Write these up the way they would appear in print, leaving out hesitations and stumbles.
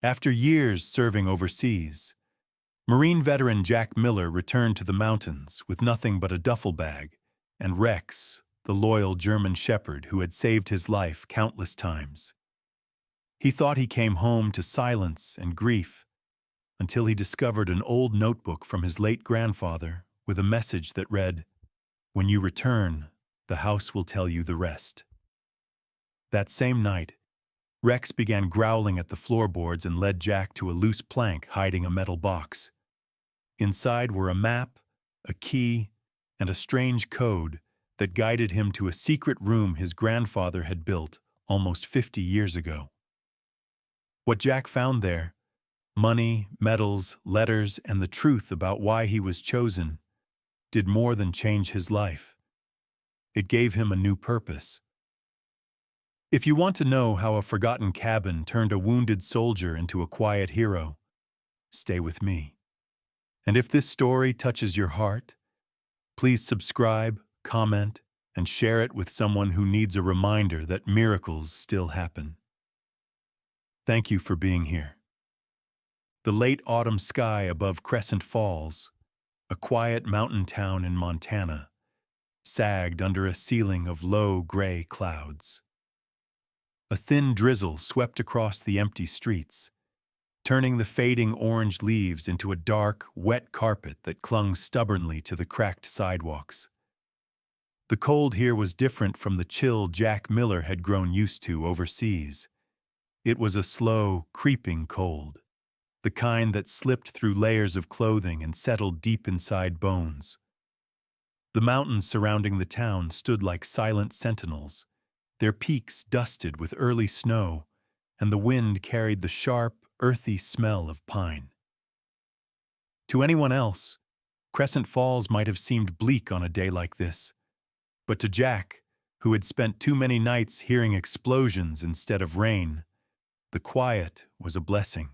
After years serving overseas, Marine veteran Jack Miller returned to the mountains with nothing but a duffel bag and Rex, the loyal German shepherd who had saved his life countless times. He thought he came home to silence and grief until he discovered an old notebook from his late grandfather with a message that read, "When you return, the house will tell you the rest." That same night, Rex began growling at the floorboards and led Jack to a loose plank hiding a metal box. Inside were a map, a key, and a strange code that guided him to a secret room his grandfather had built almost 50 years ago. What Jack found there, money, medals, letters, and the truth about why he was chosen, did more than change his life. It gave him a new purpose. If you want to know how a forgotten cabin turned a wounded soldier into a quiet hero, stay with me. And if this story touches your heart, please subscribe, comment, and share it with someone who needs a reminder that miracles still happen. Thank you for being here. The late autumn sky above Crescent Falls, a quiet mountain town in Montana, sagged under a ceiling of low gray clouds. A thin drizzle swept across the empty streets, turning the fading orange leaves into a dark, wet carpet that clung stubbornly to the cracked sidewalks. The cold here was different from the chill Jack Miller had grown used to overseas. It was a slow, creeping cold, the kind that slipped through layers of clothing and settled deep inside bones. The mountains surrounding the town stood like silent sentinels, their peaks dusted with early snow, and the wind carried the sharp, earthy smell of pine. To anyone else, Crescent Falls might have seemed bleak on a day like this, but to Jack, who had spent too many nights hearing explosions instead of rain, the quiet was a blessing.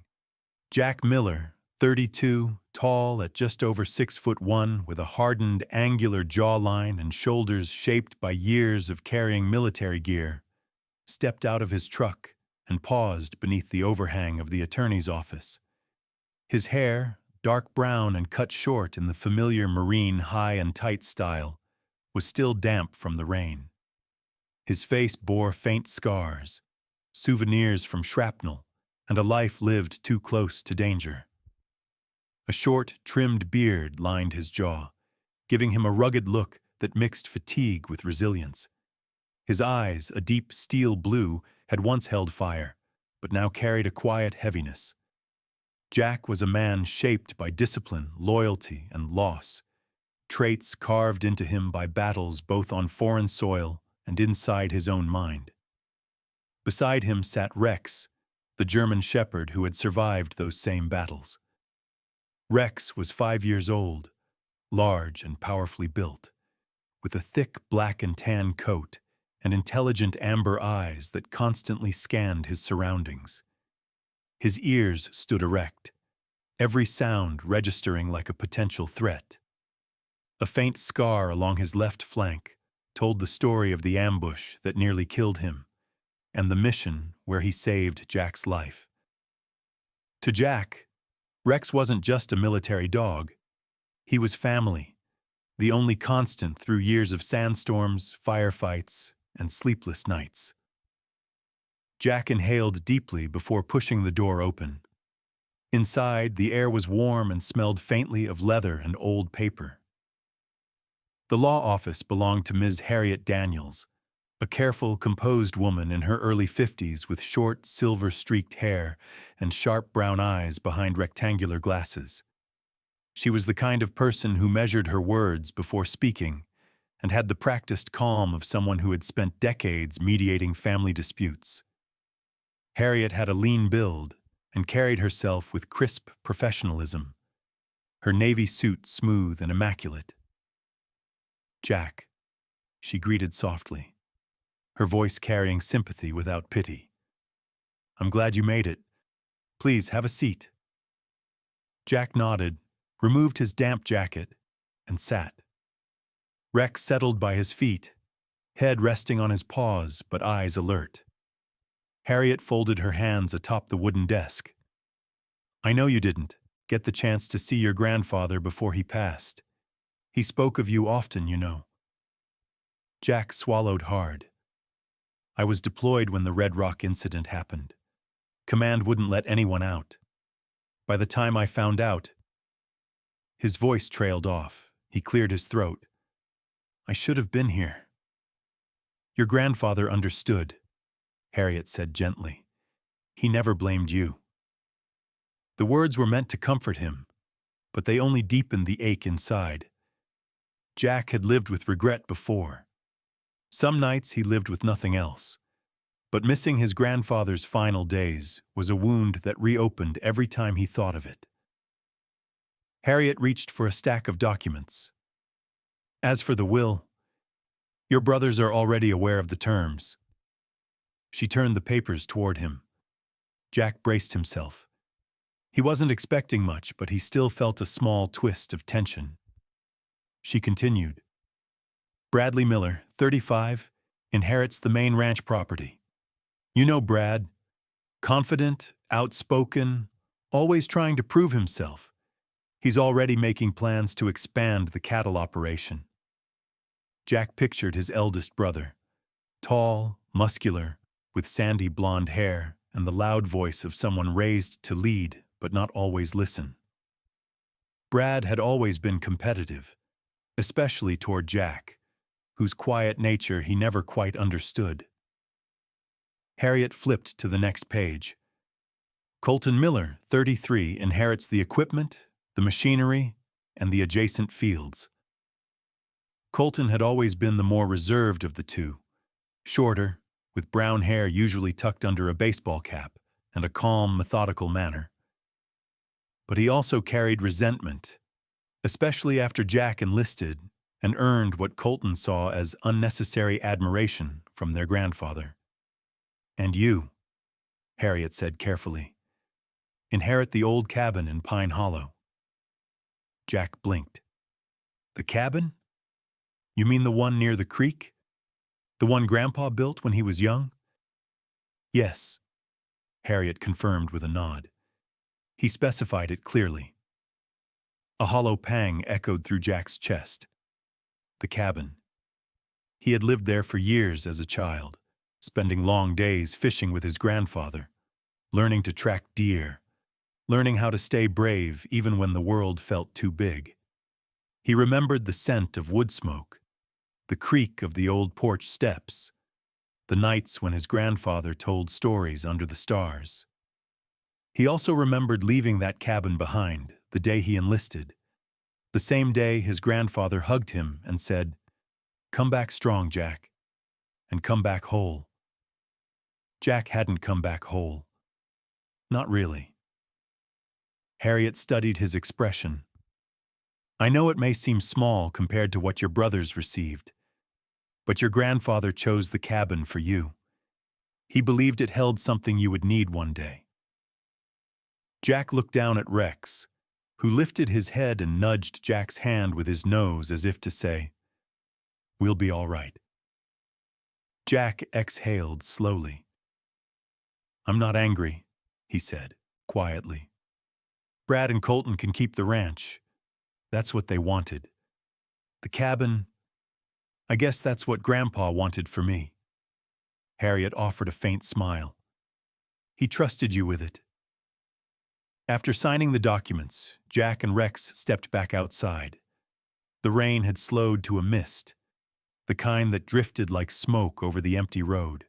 Jack Miller, 32, tall at just over 6'1", with a hardened, angular jawline and shoulders shaped by years of carrying military gear, stepped out of his truck and paused beneath the overhang of the attorney's office. His hair, dark brown and cut short in the familiar Marine high and tight style, was still damp from the rain. His face bore faint scars, souvenirs from shrapnel, and a life lived too close to danger. A short, trimmed beard lined his jaw, giving him a rugged look that mixed fatigue with resilience. His eyes, a deep steel blue, had once held fire, but now carried a quiet heaviness. Jack was a man shaped by discipline, loyalty, and loss, traits carved into him by battles both on foreign soil and inside his own mind. Beside him sat Rex, the German shepherd who had survived those same battles. Rex was 5 years old, large and powerfully built, with a thick black and tan coat and intelligent amber eyes that constantly scanned his surroundings. His ears stood erect, every sound registering like a potential threat. A faint scar along his left flank told the story of the ambush that nearly killed him, and the mission where he saved Jack's life. To Jack, Rex wasn't just a military dog. He was family, the only constant through years of sandstorms, firefights, and sleepless nights. Jack inhaled deeply before pushing the door open. Inside, the air was warm and smelled faintly of leather and old paper. The law office belonged to Ms. Harriet Daniels, a careful, composed woman in her early 50s with short, silver-streaked hair and sharp brown eyes behind rectangular glasses. She was the kind of person who measured her words before speaking and had the practiced calm of someone who had spent decades mediating family disputes. Harriet had a lean build and carried herself with crisp professionalism, her navy suit smooth and immaculate. "Jack," she greeted softly, her voice carrying sympathy without pity. "I'm glad you made it. Please have a seat." Jack nodded, removed his damp jacket, and sat. Rex settled by his feet, head resting on his paws but eyes alert. Harriet folded her hands atop the wooden desk, I know you didn't get the chance to see your grandfather before he passed. He spoke of you often, you know. Jack swallowed hard. I was deployed when the Red Rock incident happened. Command wouldn't let anyone out. By the time I found out, his voice trailed off. He cleared his throat. I should have been here. Your grandfather understood, Harriet said gently. He never blamed you. The words were meant to comfort him, but they only deepened the ache inside. Jack had lived with regret before. Some nights he lived with nothing else. But missing his grandfather's final days was a wound that reopened every time he thought of it. Harriet reached for a stack of documents. As for the will, your brothers are already aware of the terms. She turned the papers toward him. Jack braced himself. He wasn't expecting much, but he still felt a small twist of tension. She continued. Bradley Miller, 35, inherits the main ranch property. You know Brad. Confident, outspoken, always trying to prove himself. He's already making plans to expand the cattle operation. Jack pictured his eldest brother. Tall, muscular, with sandy blonde hair and the loud voice of someone raised to lead but not always listen. Brad had always been competitive, especially toward Jack, whose quiet nature he never quite understood. Harriet flipped to the next page. Colton Miller, 33, inherits the equipment, the machinery, and the adjacent fields. Colton had always been the more reserved of the two, shorter, with brown hair usually tucked under a baseball cap, and a calm, methodical manner. But he also carried resentment, especially after Jack enlisted and earned what Colton saw as unnecessary admiration from their grandfather. And you, Harriet said carefully, inherit the old cabin in Pine Hollow. Jack blinked. The cabin? You mean the one near the creek? The one Grandpa built when he was young? Yes, Harriet confirmed with a nod. He specified it clearly. A hollow pang echoed through Jack's chest. The cabin. He had lived there for years as a child, spending long days fishing with his grandfather, learning to track deer, learning how to stay brave even when the world felt too big. He remembered the scent of wood smoke, the creak of the old porch steps, the nights when his grandfather told stories under the stars. He also remembered leaving that cabin behind the day he enlisted, the same day his grandfather hugged him and said, "Come back strong, Jack, and come back whole." Jack hadn't come back whole. Not really. Harriet studied his expression. I know it may seem small compared to what your brothers received, but your grandfather chose the cabin for you. He believed it held something you would need one day. Jack looked down at Rex, who lifted his head and nudged Jack's hand with his nose as if to say, "We'll be all right." Jack exhaled slowly. I'm not angry, he said, quietly. Brad and Colton can keep the ranch. That's what they wanted. The cabin, I guess that's what Grandpa wanted for me. Harriet offered a faint smile. He trusted you with it. After signing the documents, Jack and Rex stepped back outside. The rain had slowed to a mist, the kind that drifted like smoke over the empty road.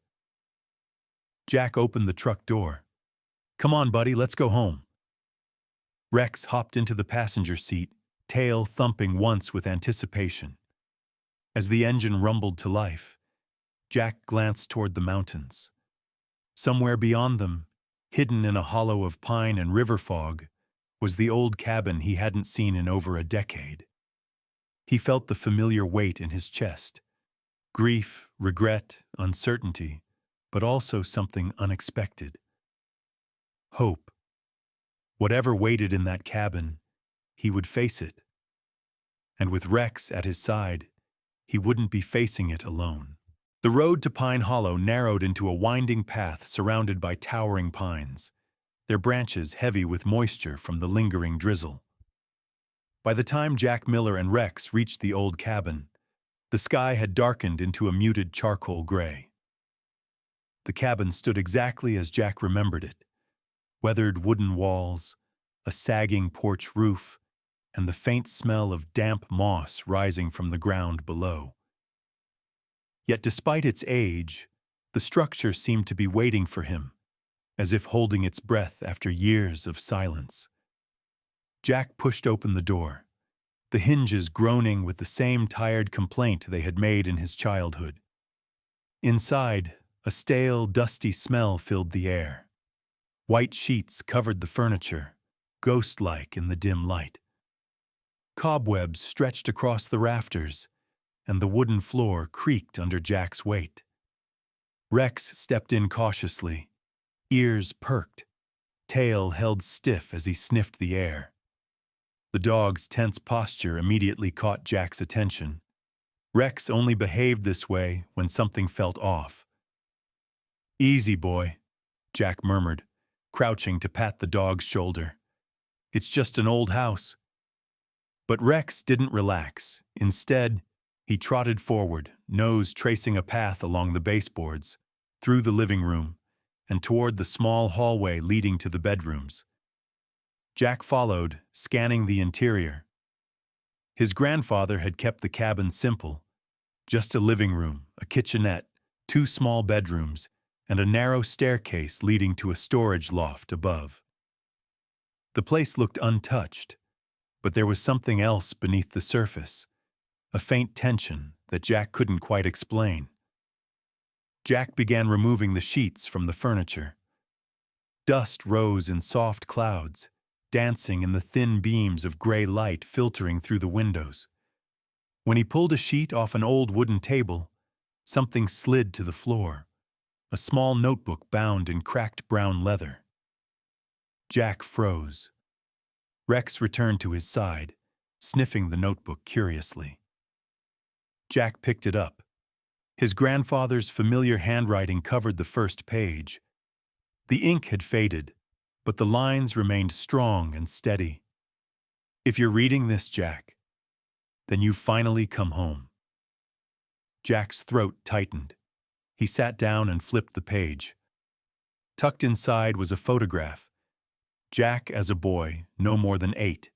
Jack opened the truck door. Come on, buddy, let's go home. Rex hopped into the passenger seat, tail thumping once with anticipation. As the engine rumbled to life, Jack glanced toward the mountains. Somewhere beyond them, hidden in a hollow of pine and river fog, was the old cabin he hadn't seen in over a decade. He felt the familiar weight in his chest. Grief, regret, uncertainty, but also something unexpected. Hope. Whatever waited in that cabin, he would face it. And with Rex at his side, he wouldn't be facing it alone. The road to Pine Hollow narrowed into a winding path surrounded by towering pines. their branches heavy with moisture from the lingering drizzle. By the time Jack Miller and Rex reached the old cabin, the sky had darkened into a muted charcoal gray. The cabin stood exactly as Jack remembered it: weathered wooden walls, a sagging porch roof, and the faint smell of damp moss rising from the ground below. Yet despite its age, the structure seemed to be waiting for him, as if holding its breath after years of silence. Jack pushed open the door, the hinges groaning with the same tired complaint they had made in his childhood. Inside, a stale, dusty smell filled the air. White sheets covered the furniture, ghost-like in the dim light. Cobwebs stretched across the rafters, and the wooden floor creaked under Jack's weight. Rex stepped in cautiously, ears perked, tail held stiff as he sniffed the air. The dog's tense posture immediately caught Jack's attention. Rex only behaved this way when something felt off. "Easy, boy," Jack murmured, crouching to pat the dog's shoulder. "It's just an old house." But Rex didn't relax. Instead, he trotted forward, nose tracing a path along the baseboards, through the living room, and toward the small hallway leading to the bedrooms. Jack followed, scanning the interior. His grandfather had kept the cabin simple: just a living room, a kitchenette, 2 small bedrooms, and a narrow staircase leading to a storage loft above. The place looked untouched, but there was something else beneath the surface, a faint tension that Jack couldn't quite explain. Jack began removing the sheets from the furniture. Dust rose in soft clouds, dancing in the thin beams of gray light filtering through the windows. When he pulled a sheet off an old wooden table, something slid to the floor, a small notebook bound in cracked brown leather. Jack froze. Rex returned to his side, sniffing the notebook curiously. Jack picked it up. His grandfather's familiar handwriting covered the first page. The ink had faded, but the lines remained strong and steady. "If you're reading this, Jack, then you've finally come home." Jack's throat tightened. He sat down and flipped the page. Tucked inside was a photograph. Jack as a boy, no more than 8,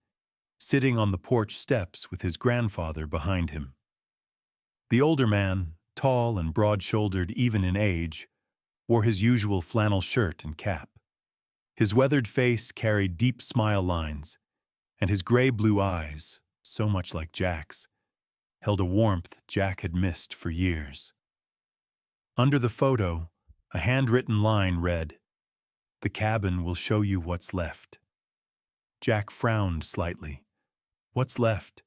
sitting on the porch steps with his grandfather behind him. The older man, tall and broad-shouldered even in age, wore his usual flannel shirt and cap. His weathered face carried deep smile lines, and his gray-blue eyes, so much like Jack's, held a warmth Jack had missed for years. Under the photo, a handwritten line read, "The cabin will show you what's left." Jack frowned slightly. "What's left?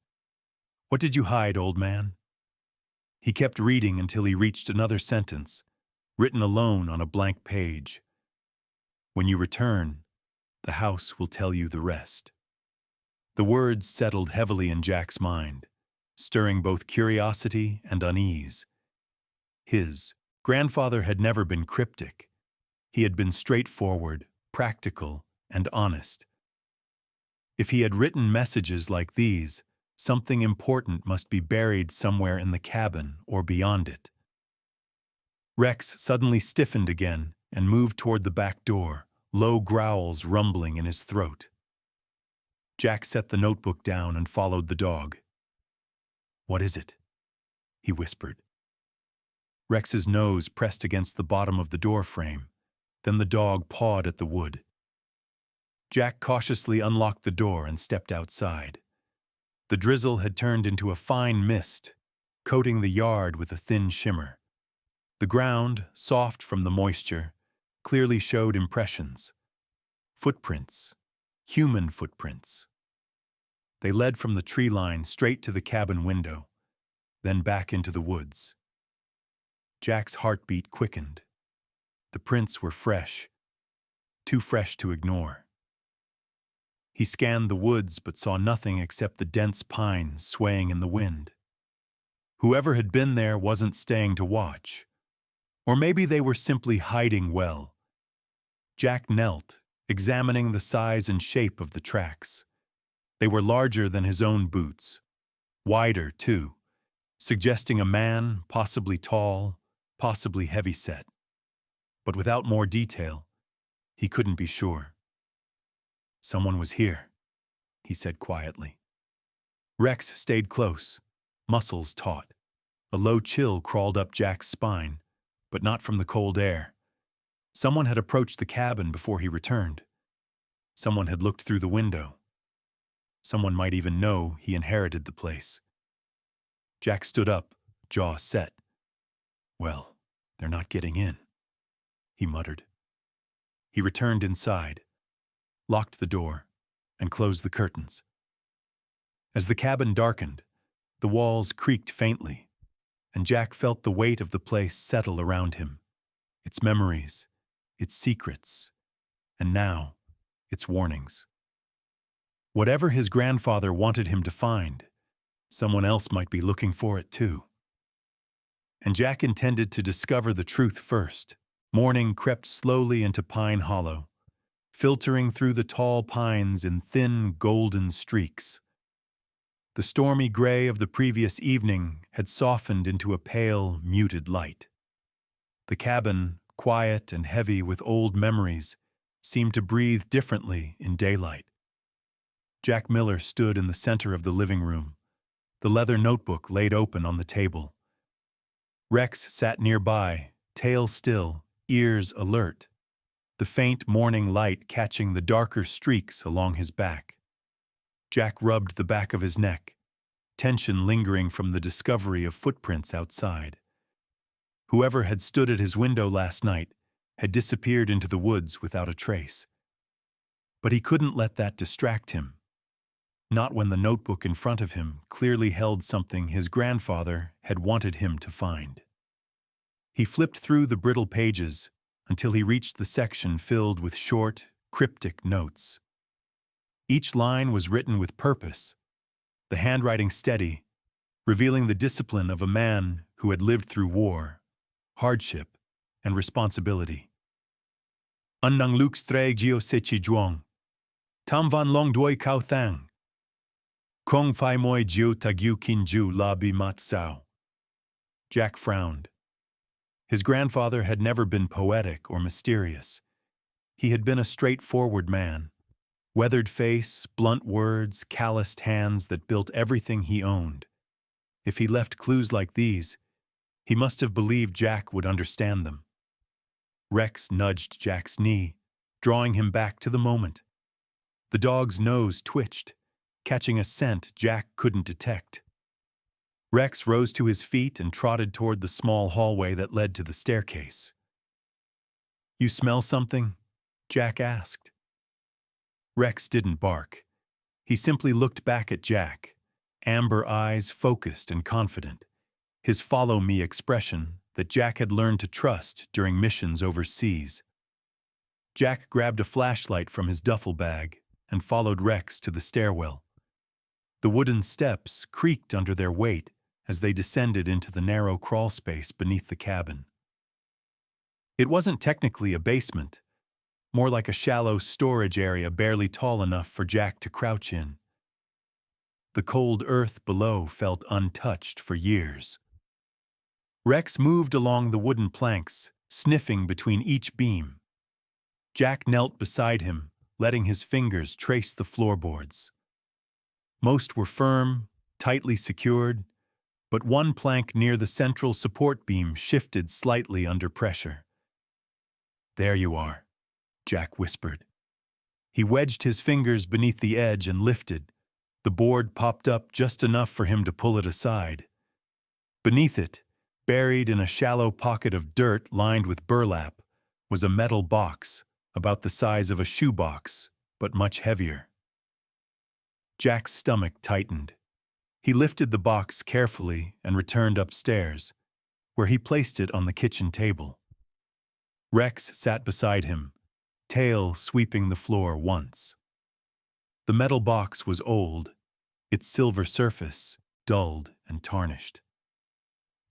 What did you hide, old man?" He kept reading until he reached another sentence, written alone on a blank page. "When you return, the house will tell you the rest." The words settled heavily in Jack's mind, stirring both curiosity and unease. His grandfather had never been cryptic. He had been straightforward, practical, and honest. If he had written messages like these, something important must be buried somewhere in the cabin or beyond it. Rex suddenly stiffened again and moved toward the back door, low growls rumbling in his throat. Jack set the notebook down and followed the dog. "What is it?" he whispered. Rex's nose pressed against the bottom of the door frame. Then the dog pawed at the wood. Jack cautiously unlocked the door and stepped outside. The drizzle had turned into a fine mist, coating the yard with a thin shimmer. The ground, soft from the moisture, clearly showed impressions. Footprints, human footprints. They led from the tree line straight to the cabin window, then back into the woods. Jack's heartbeat quickened. The prints were fresh, too fresh to ignore. He scanned the woods but saw nothing except the dense pines swaying in the wind. Whoever had been there wasn't staying to watch. Or maybe they were simply hiding well. Jack knelt, examining the size and shape of the tracks. They were larger than his own boots, wider too, suggesting a man, possibly tall, possibly heavy-set. But without more detail, he couldn't be sure. "Someone was here," he said quietly. Rex stayed close, muscles taut. A low chill crawled up Jack's spine, but not from the cold air. Someone had approached the cabin before he returned. Someone had looked through the window. Someone might even know he inherited the place. Jack stood up, jaw set. "Well, they're not getting in," he muttered. He returned inside, locked the door, and closed the curtains. As the cabin darkened, the walls creaked faintly, and Jack felt the weight of the place settle around him, its memories, its secrets, and now, its warnings. Whatever his grandfather wanted him to find, someone else might be looking for it too. And Jack intended to discover the truth first. Morning crept slowly into Pine Hollow, filtering through the tall pines in thin, golden streaks. The stormy gray of the previous evening had softened into a pale, muted light. The cabin, quiet and heavy with old memories, seemed to breathe differently in daylight. Jack Miller stood in the center of the living room, the leather notebook laid open on the table. Rex sat nearby, tail still, ears alert, the faint morning light catching the darker streaks along his back. Jack rubbed the back of his neck, tension lingering from the discovery of footprints outside. Whoever had stood at his window last night had disappeared into the woods without a trace. But he couldn't let that distract him. Not when the notebook in front of him clearly held something his grandfather had wanted him to find. He flipped through the brittle pages until he reached the section filled with short, cryptic notes. Each line was written with purpose, the handwriting steady, revealing the discipline of a man who had lived through war, hardship, and responsibility. "An nang lux tre gio sechi juong, tam van long doi kao thang. Kong fai moi jiu tagiu kin ju la bi mat sao." Jack frowned. His grandfather had never been poetic or mysterious. He had been a straightforward man. Weathered face, blunt words, calloused hands that built everything he owned. If he left clues like these, he must have believed Jack would understand them. Rex nudged Jack's knee, drawing him back to the moment. The dog's nose twitched, catching a scent Jack couldn't detect. Rex rose to his feet and trotted toward the small hallway that led to the staircase. "You smell something?" Jack asked. Rex didn't bark. He simply looked back at Jack, amber eyes focused and confident, his follow-me expression that Jack had learned to trust during missions overseas. Jack grabbed a flashlight from his duffel bag and followed Rex to the stairwell. The wooden steps creaked under their weight as they descended into the narrow crawl space beneath the cabin. It wasn't technically a basement, more like a shallow storage area barely tall enough for Jack to crouch in. The cold earth below felt untouched for years. Rex moved along the wooden planks, sniffing between each beam. Jack knelt beside him, letting his fingers trace the floorboards. Most were firm, tightly secured, but one plank near the central support beam shifted slightly under pressure. "There you are," Jack whispered. He wedged his fingers beneath the edge and lifted. The board popped up just enough for him to pull it aside. Beneath it, buried in a shallow pocket of dirt lined with burlap, was a metal box, about the size of a shoebox, but much heavier. Jack's stomach tightened. He lifted the box carefully and returned upstairs, where he placed it on the kitchen table. Rex sat beside him, tail sweeping the floor once. The metal box was old, its silver surface dulled and tarnished.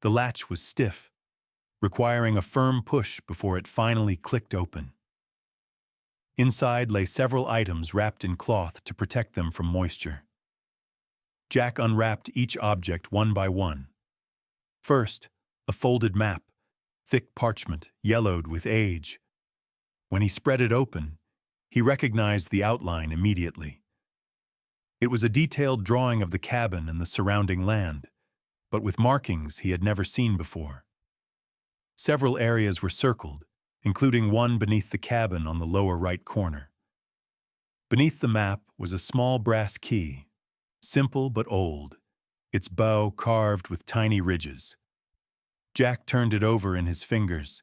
The latch was stiff, requiring a firm push before it finally clicked open. Inside lay several items wrapped in cloth to protect them from moisture. Jack unwrapped each object one by one. First, a folded map, thick parchment, yellowed with age. When he spread it open, he recognized the outline immediately. It was a detailed drawing of the cabin and the surrounding land, but with markings he had never seen before. Several areas were circled, including one beneath the cabin on the lower right corner. Beneath the map was a small brass key, simple but old, its bow carved with tiny ridges. Jack turned it over in his fingers,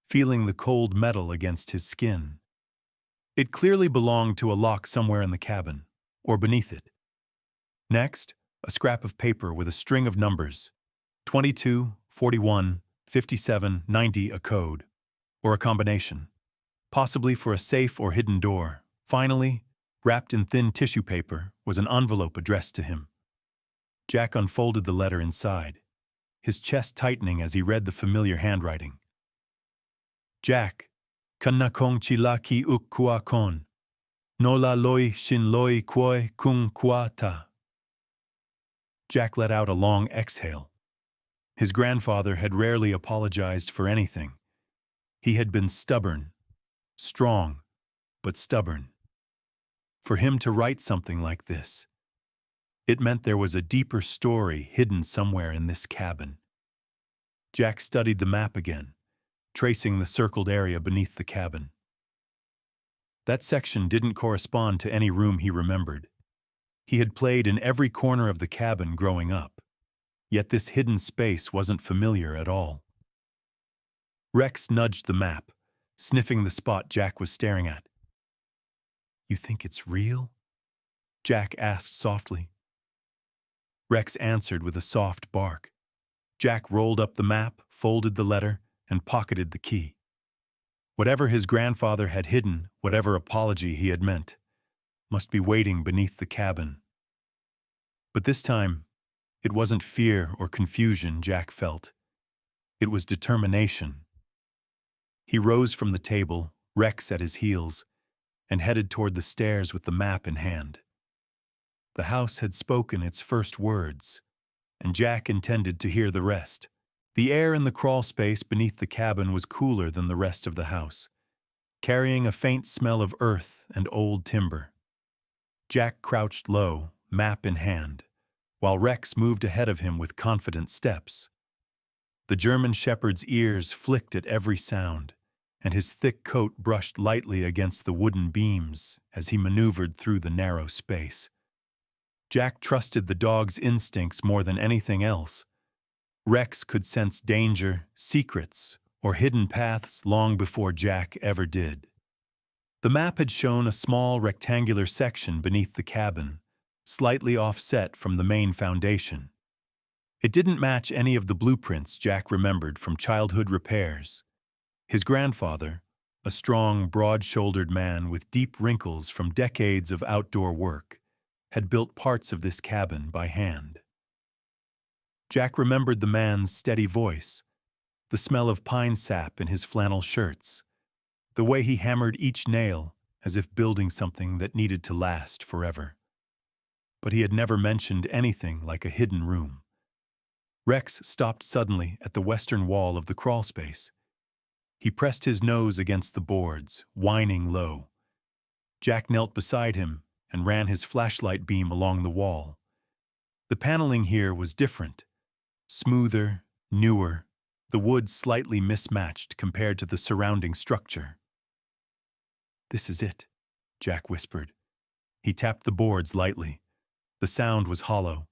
feeling the cold metal against his skin. It clearly belonged to a lock somewhere in the cabin, or beneath it. Next, a scrap of paper with a string of numbers, 22, 41, 57, 90, a code, or a combination, possibly for a safe or hidden door. Finally, wrapped in thin tissue paper, was an envelope addressed to him. Jack unfolded the letter inside, his chest tightening as he read the familiar handwriting. Jack, kanna kong chila ki uk kua kon, nola loi shin loi koi kung kua ta. Jack let out a long exhale. His grandfather had rarely apologized for anything. He had been stubborn, strong, but stubborn. For him to write something like this, it meant there was a deeper story hidden somewhere in this cabin. Jack studied the map again, tracing the circled area beneath the cabin. That section didn't correspond to any room he remembered. He had played in every corner of the cabin growing up, yet this hidden space wasn't familiar at all. Rex nudged the map, sniffing the spot Jack was staring at. "You think it's real?" Jack asked softly. Rex answered with a soft bark. Jack rolled up the map, folded the letter, and pocketed the key. Whatever his grandfather had hidden, whatever apology he had meant, must be waiting beneath the cabin. But this time, it wasn't fear or confusion Jack felt. It was determination. He rose from the table, Rex at his heels, and headed toward the stairs with the map in hand. The house had spoken its first words, and Jack intended to hear the rest. The air in the crawl space beneath the cabin was cooler than the rest of the house, carrying a faint smell of earth and old timber. Jack crouched low, map in hand, while Rex moved ahead of him with confident steps. The German shepherd's ears flicked at every sound, and his thick coat brushed lightly against the wooden beams as he maneuvered through the narrow space. Jack trusted the dog's instincts more than anything else. Rex could sense danger, secrets, or hidden paths long before Jack ever did. The map had shown a small rectangular section beneath the cabin, slightly offset from the main foundation. It didn't match any of the blueprints Jack remembered from childhood repairs. His grandfather, a strong, broad-shouldered man with deep wrinkles from decades of outdoor work, had built parts of this cabin by hand. Jack remembered the man's steady voice, the smell of pine sap in his flannel shirts, the way he hammered each nail as if building something that needed to last forever. But he had never mentioned anything like a hidden room. Rex stopped suddenly at the western wall of the crawl space. He pressed his nose against the boards, whining low. Jack knelt beside him and ran his flashlight beam along the wall. The paneling here was different, smoother, newer, the wood slightly mismatched compared to the surrounding structure. "This is it," Jack whispered. He tapped the boards lightly. The sound was hollow.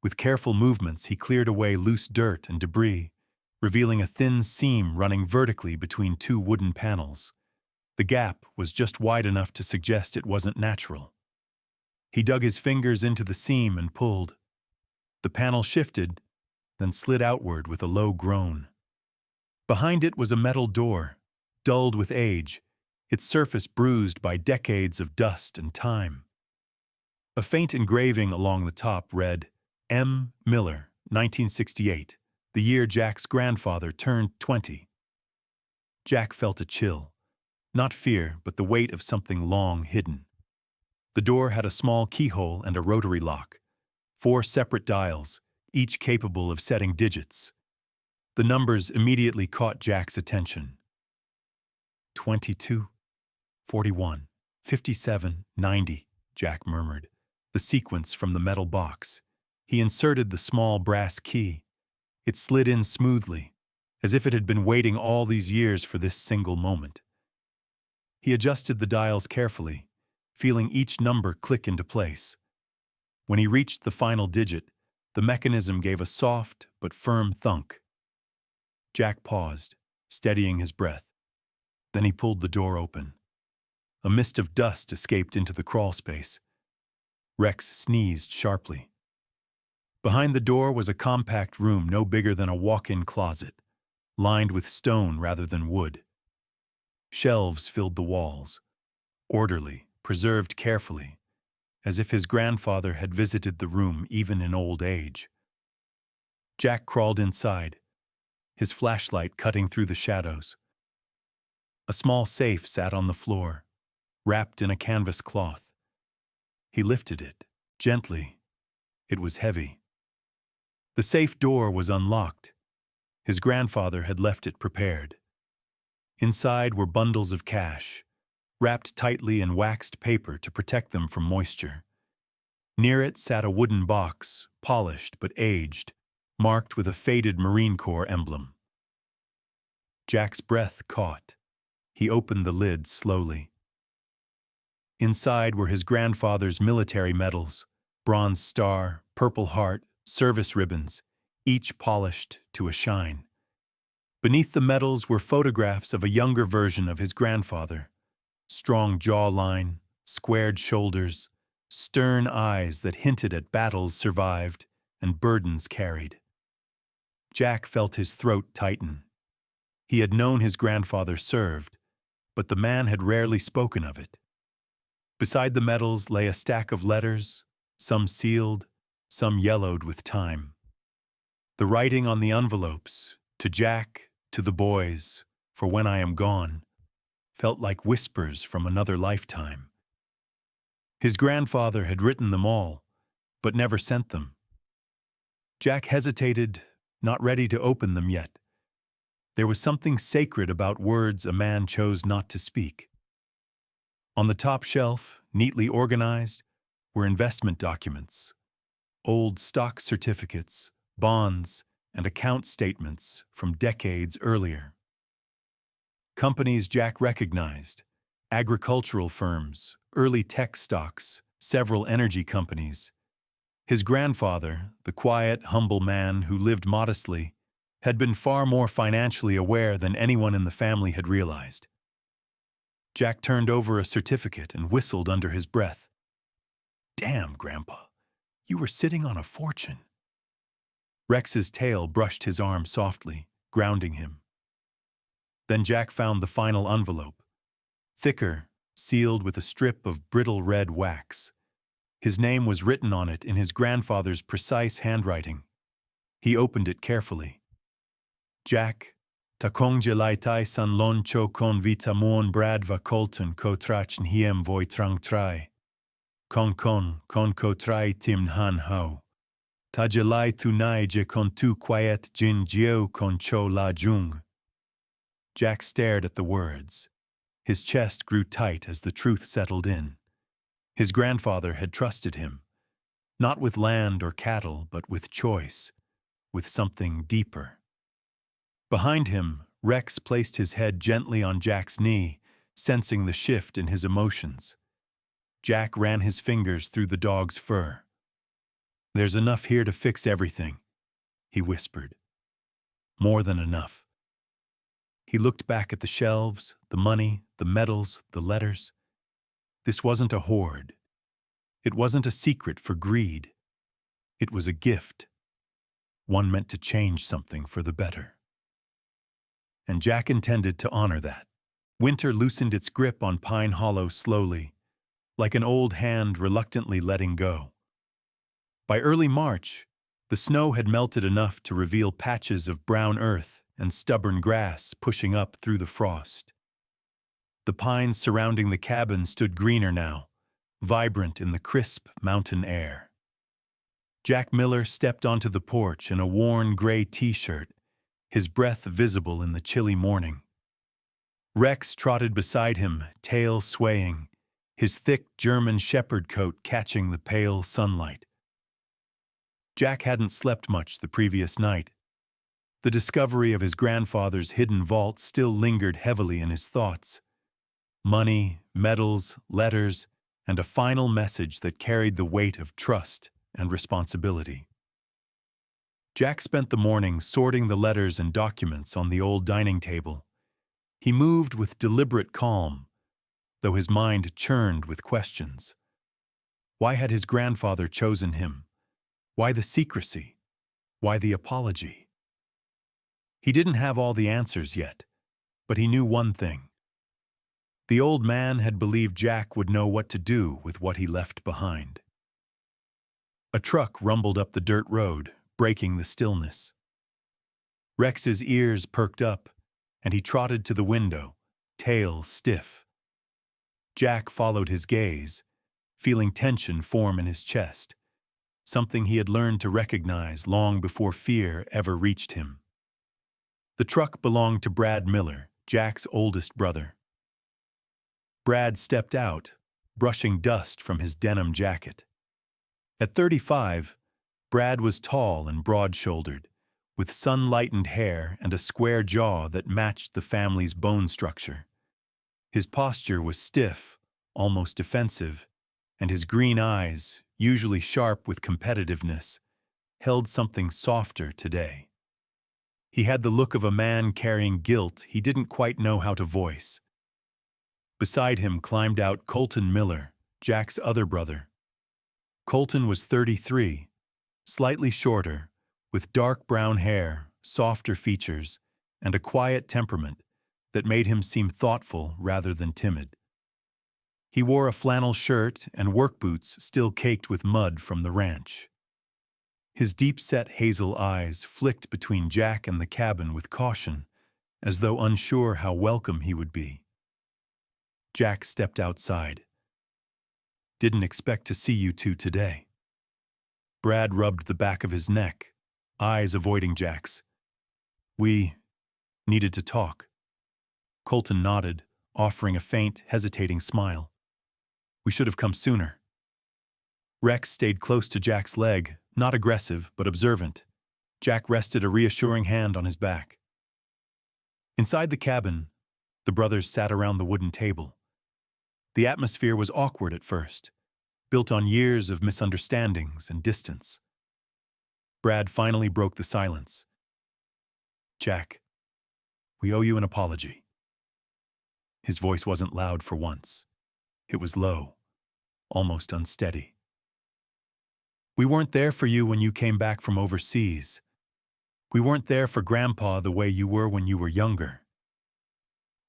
With careful movements, he cleared away loose dirt and debris, revealing a thin seam running vertically between two wooden panels. The gap was just wide enough to suggest it wasn't natural. He dug his fingers into the seam and pulled. The panel shifted, then slid outward with a low groan. Behind it was a metal door, dulled with age, its surface bruised by decades of dust and time. A faint engraving along the top read, M. Miller, 1968, the year Jack's grandfather turned 20. Jack felt a chill. Not fear, but the weight of something long hidden. The door had a small keyhole and a rotary lock. 4 separate dials, each capable of setting digits. The numbers immediately caught Jack's attention. 22, 41, 57, 90, Jack murmured, the sequence from the metal box. He inserted the small brass key. It slid in smoothly, as if it had been waiting all these years for this single moment. He adjusted the dials carefully, feeling each number click into place. When he reached the final digit, the mechanism gave a soft but firm thunk. Jack paused, steadying his breath. Then he pulled the door open. A mist of dust escaped into the crawl space. Rex sneezed sharply. Behind the door was a compact room no bigger than a walk-in closet, lined with stone rather than wood. Shelves filled the walls, orderly, preserved carefully, as if his grandfather had visited the room even in old age. Jack crawled inside, his flashlight cutting through the shadows. A small safe sat on the floor, wrapped in a canvas cloth. He lifted it, gently. It was heavy. The safe door was unlocked. His grandfather had left it prepared. Inside were bundles of cash, wrapped tightly in waxed paper to protect them from moisture. Near it sat a wooden box, polished but aged, marked with a faded Marine Corps emblem. Jack's breath caught. He opened the lid slowly. Inside were his grandfather's military medals, Bronze Star, Purple Heart, service ribbons, each polished to a shine. Beneath the medals were photographs of a younger version of his grandfather. Strong jawline, squared shoulders, stern eyes that hinted at battles survived and burdens carried. Jack felt his throat tighten. He had known his grandfather served, but the man had rarely spoken of it. Beside the medals lay a stack of letters, some sealed, some yellowed with time. The writing on the envelopes, to Jack, to the boys, for when I am gone, felt like whispers from another lifetime. His grandfather had written them all, but never sent them. Jack hesitated, not ready to open them yet. There was something sacred about words a man chose not to speak. On the top shelf, neatly organized, were investment documents, old stock certificates, bonds, and account statements from decades earlier. Companies Jack recognized, agricultural firms, early tech stocks, several energy companies. His grandfather, the quiet, humble man who lived modestly, had been far more financially aware than anyone in the family had realized. Jack turned over a certificate and whistled under his breath. "Damn, Grandpa, you were sitting on a fortune." Rex's tail brushed his arm softly, grounding him. Then Jack found the final envelope, thicker, sealed with a strip of brittle red wax. His name was written on it in his grandfather's precise handwriting. He opened it carefully. Jack, takongjelaitai san loncho kon vita muon bradva kolton ko trachn hiem voi trang trai. Kon ko trai tim han hao. Tajelai tunai je kon tu quiet jin jiao kon cho la jung. Jack stared at the words. His chest grew tight as the truth settled in. His grandfather had trusted him, not with land or cattle, but with choice, with something deeper. Behind him, Rex placed his head gently on Jack's knee, sensing the shift in his emotions. Jack ran his fingers through the dog's fur. "There's enough here to fix everything," he whispered. "More than enough." He looked back at the shelves, the money, the medals, the letters. This wasn't a hoard. It wasn't a secret for greed. It was a gift, one meant to change something for the better. And Jack intended to honor that. Winter loosened its grip on Pine Hollow slowly, like an old hand reluctantly letting go. By early March, the snow had melted enough to reveal patches of brown earth and stubborn grass pushing up through the frost. The pines surrounding the cabin stood greener now, vibrant in the crisp mountain air. Jack Miller stepped onto the porch in a worn gray t-shirt, his breath visible in the chilly morning. Rex trotted beside him, tail swaying, his thick German shepherd coat catching the pale sunlight. Jack hadn't slept much the previous night. The discovery of his grandfather's hidden vault still lingered heavily in his thoughts. Money, medals, letters, and a final message that carried the weight of trust and responsibility. Jack spent the morning sorting the letters and documents on the old dining table. He moved with deliberate calm, though his mind churned with questions. Why had his grandfather chosen him? Why the secrecy? Why the apology? He didn't have all the answers yet, but he knew one thing. The old man had believed Jack would know what to do with what he left behind. A truck rumbled up the dirt road, breaking the stillness. Rex's ears perked up, and he trotted to the window, tail stiff. Jack followed his gaze, feeling tension form in his chest, something he had learned to recognize long before fear ever reached him. The truck belonged to Brad Miller, Jack's oldest brother. Brad stepped out, brushing dust from his denim jacket. At 35, Brad was tall and broad-shouldered, with sun-lightened hair and a square jaw that matched the family's bone structure. His posture was stiff, almost defensive, and his green eyes, usually sharp with competitiveness, held something softer today. He had the look of a man carrying guilt he didn't quite know how to voice. Beside him climbed out Colton Miller, Jack's other brother. Colton was 33, slightly shorter, with dark brown hair, softer features, and a quiet temperament that made him seem thoughtful rather than timid. He wore a flannel shirt and work boots still caked with mud from the ranch. His deep-set hazel eyes flicked between Jack and the cabin with caution, as though unsure how welcome he would be. Jack stepped outside. "Didn't expect to see you two today." Brad rubbed the back of his neck, eyes avoiding Jack's. "We needed to talk." Colton nodded, offering a faint, hesitating smile. "We should have come sooner." Rex stayed close to Jack's leg, not aggressive, but observant. Jack rested a reassuring hand on his back. Inside the cabin, the brothers sat around the wooden table. The atmosphere was awkward at first, built on years of misunderstandings and distance. Brad finally broke the silence. "Jack, we owe you an apology." His voice wasn't loud for once. It was low, almost unsteady. "We weren't there for you when you came back from overseas. We weren't there for Grandpa the way you were when you were younger.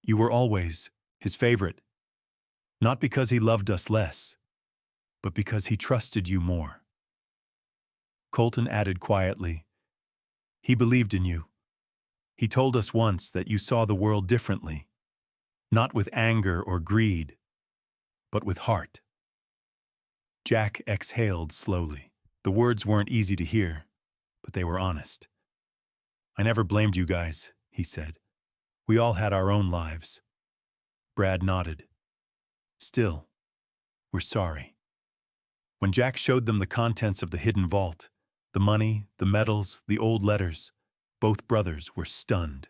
You were always his favorite, not because he loved us less, but because he trusted you more." Colton added quietly, "He believed in you. He told us once that you saw the world differently, not with anger or greed, but with heart." Jack exhaled slowly. The words weren't easy to hear, but they were honest. "I never blamed you guys," he said. "We all had our own lives." Brad nodded. "Still, we're sorry." When Jack showed them the contents of the hidden vault, the money, the medals, the old letters, both brothers were stunned.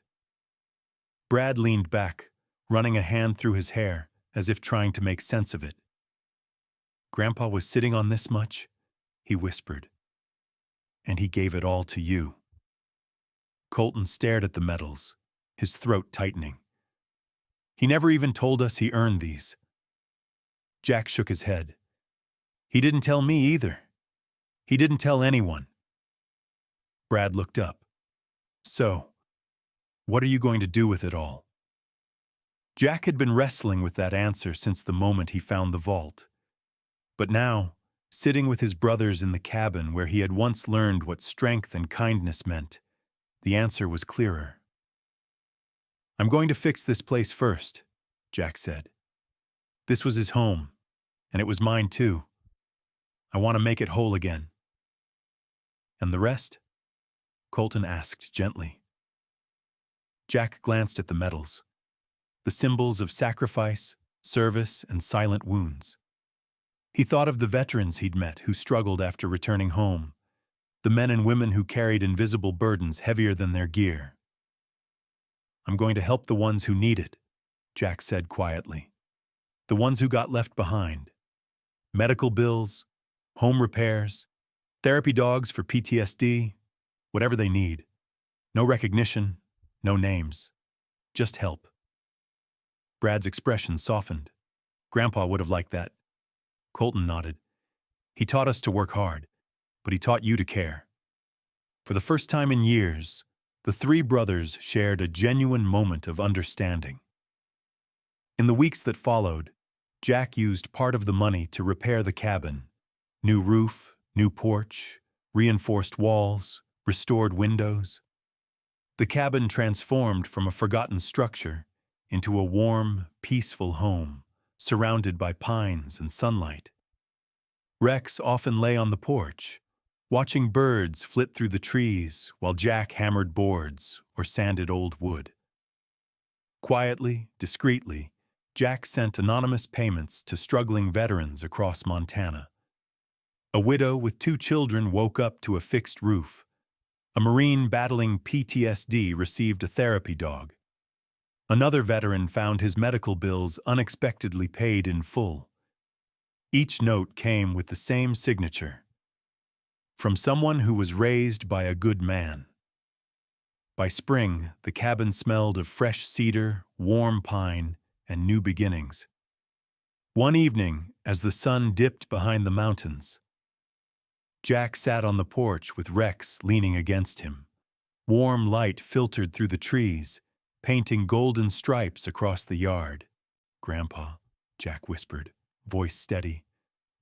Brad leaned back, running a hand through his hair, as if trying to make sense of it. "Grandpa was sitting on this much?" he whispered. "And he gave it all to you." Colton stared at the medals, his throat tightening. "He never even told us he earned these." Jack shook his head. "He didn't tell me either. He didn't tell anyone." Brad looked up. "So, what are you going to do with it all?" Jack had been wrestling with that answer since the moment he found the vault. But now, sitting with his brothers in the cabin where he had once learned what strength and kindness meant, the answer was clearer. "I'm going to fix this place first," Jack said. This was his home, and it was mine too. I want to make it whole again. And the rest? Colton asked gently. Jack glanced at the medals, the symbols of sacrifice, service, and silent wounds. He thought of the veterans he'd met who struggled after returning home, the men and women who carried invisible burdens heavier than their gear. I'm going to help the ones who need it, Jack said quietly. The ones who got left behind. Medical bills, home repairs, therapy dogs for PTSD, whatever they need. No recognition, no names, just help. Brad's expression softened. Grandpa would have liked that. Colton nodded. He taught us to work hard, but he taught you to care. For the first time in years, the three brothers shared a genuine moment of understanding. In the weeks that followed, Jack used part of the money to repair the cabin. New roof, new porch, reinforced walls, restored windows. The cabin transformed from a forgotten structure into a warm, peaceful home, surrounded by pines and sunlight. Rex often lay on the porch, watching birds flit through the trees while Jack hammered boards or sanded old wood. Quietly, discreetly, Jack sent anonymous payments to struggling veterans across Montana. A widow with 2 children woke up to a fixed roof. A Marine battling PTSD received a therapy dog. Another veteran found his medical bills unexpectedly paid in full. Each note came with the same signature. From someone who was raised by a good man. By spring, the cabin smelled of fresh cedar, warm pine, and new beginnings. One evening, as the sun dipped behind the mountains, Jack sat on the porch with Rex leaning against him. Warm light filtered through the trees, painting golden stripes across the yard. "Grandpa," Jack whispered, voice steady,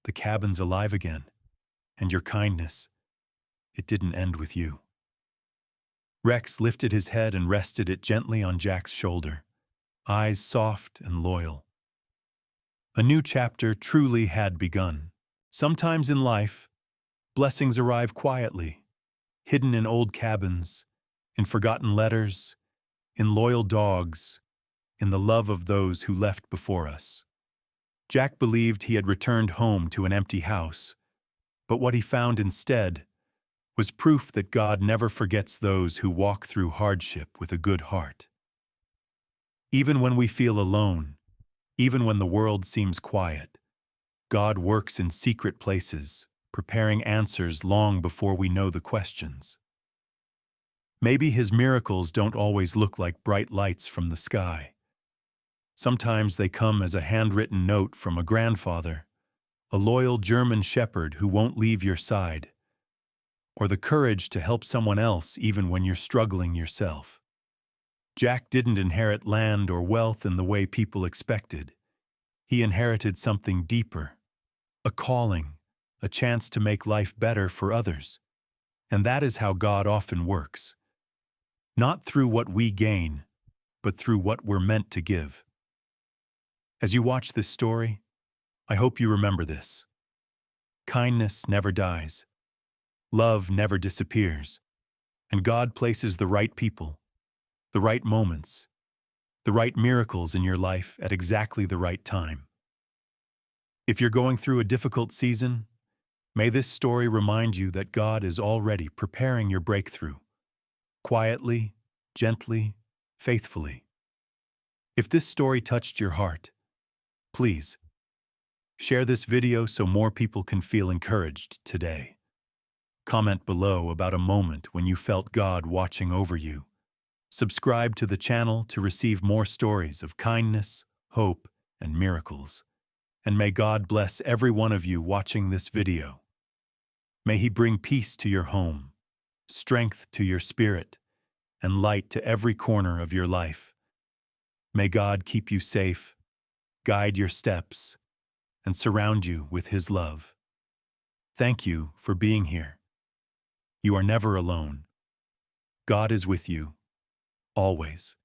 "the cabin's alive again. And your kindness, it didn't end with you." Rex lifted his head and rested it gently on Jack's shoulder, eyes soft and loyal. A new chapter truly had begun. Sometimes in life, blessings arrive quietly, hidden in old cabins, in forgotten letters, in loyal dogs, in the love of those who left before us. Jack believed he had returned home to an empty house, but what he found instead was proof that God never forgets those who walk through hardship with a good heart. Even when we feel alone, even when the world seems quiet, God works in secret places, preparing answers long before we know the questions. Maybe His miracles don't always look like bright lights from the sky. Sometimes they come as a handwritten note from a grandfather, a loyal German shepherd who won't leave your side, or the courage to help someone else even when you're struggling yourself. Jack didn't inherit land or wealth in the way people expected. He inherited something deeper, a calling, a chance to make life better for others. And that is how God often works. Not through what we gain, but through what we're meant to give. As you watch this story, I hope you remember this. Kindness never dies. Love never disappears. And God places the right people, the right moments, the right miracles in your life at exactly the right time. If you're going through a difficult season, may this story remind you that God is already preparing your breakthrough, quietly, gently, faithfully. If this story touched your heart, please share this video so more people can feel encouraged today. Comment below about a moment when you felt God watching over you. Subscribe to the channel to receive more stories of kindness, hope, and miracles. And may God bless every one of you watching this video. May He bring peace to your home, strength to your spirit, and light to every corner of your life. May God keep you safe, guide your steps, and surround you with His love. Thank you for being here. You are never alone. God is with you, always.